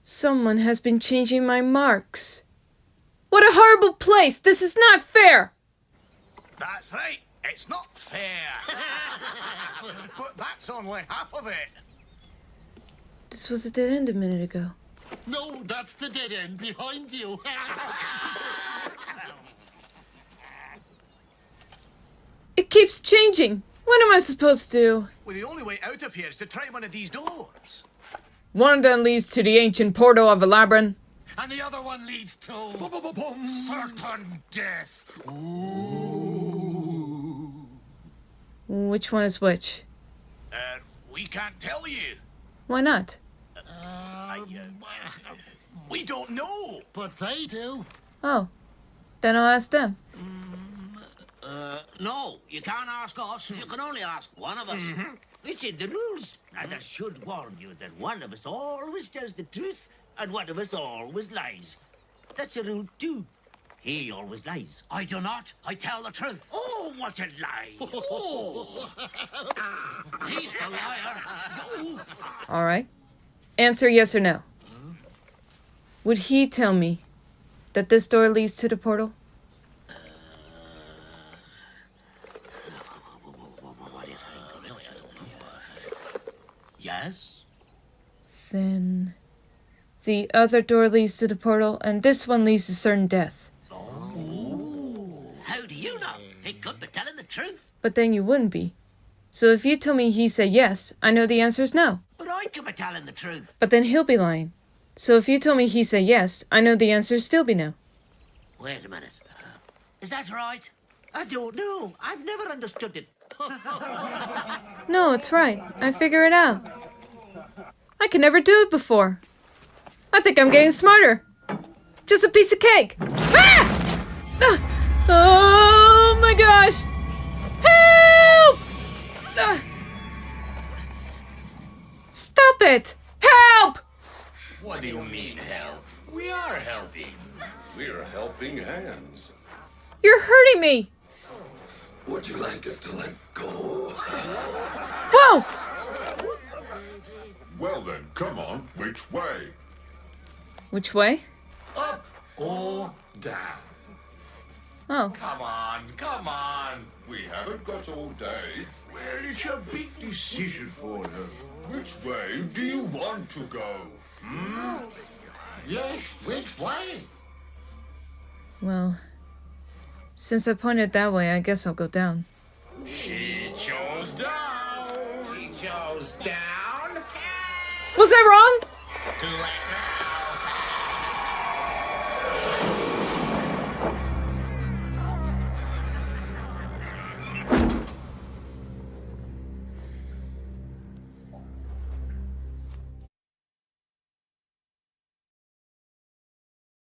Someone has been changing my marks. What a horrible place! This is not fair! That's right. It's not fair. But that's only half of it. This was a dead end a minute ago. No, that's the dead end behind you. It keeps changing. What am I supposed to do? Well, the only way out of here is to try one of these doors. One of them leads to the ancient portal of Labryn. And the other one leads to certain death. Which one is which? We can't tell you. Why not? We don't know. But they do. Oh, then I'll ask them. No, you can't ask us. You can only ask one of us. It's in the rules. And I should warn you that one of us always tells the truth and one of us always lies. That's a rule too. He always lies. I do not. I tell the truth. Oh, what a lie. He's the liar. All right. Answer yes or no. Would he tell me that this door leads to the portal? What do you think? Yes? Then the other door leads to the portal, and this one leads to certain death. How do you know? He could be telling the truth. But then you wouldn't be. So if you told me he said yes, I know the answer is no. But I could be telling the truth. But then he'll be lying. So if you told me he said yes, I know the answer is still be no. Wait a minute. Is that right? I don't know. I've never understood it. No, it's right. I figure it out. I could never do it before. I think I'm getting smarter. Just a piece of cake. Ah! Oh my gosh! Help! Stop it! Help! What do you mean, help? We are helping. We're helping hands. You're hurting me! Would you like us to let go? Whoa! Well then, come on. Which way? Which way? Up or down? Oh. Come on. We haven't got all day. Well, it's a big decision for them. Which way do you want to go? Yes, which way? Well, since I pointed that way, I guess I'll go down. She chose down. She chose down. Was that wrong? To let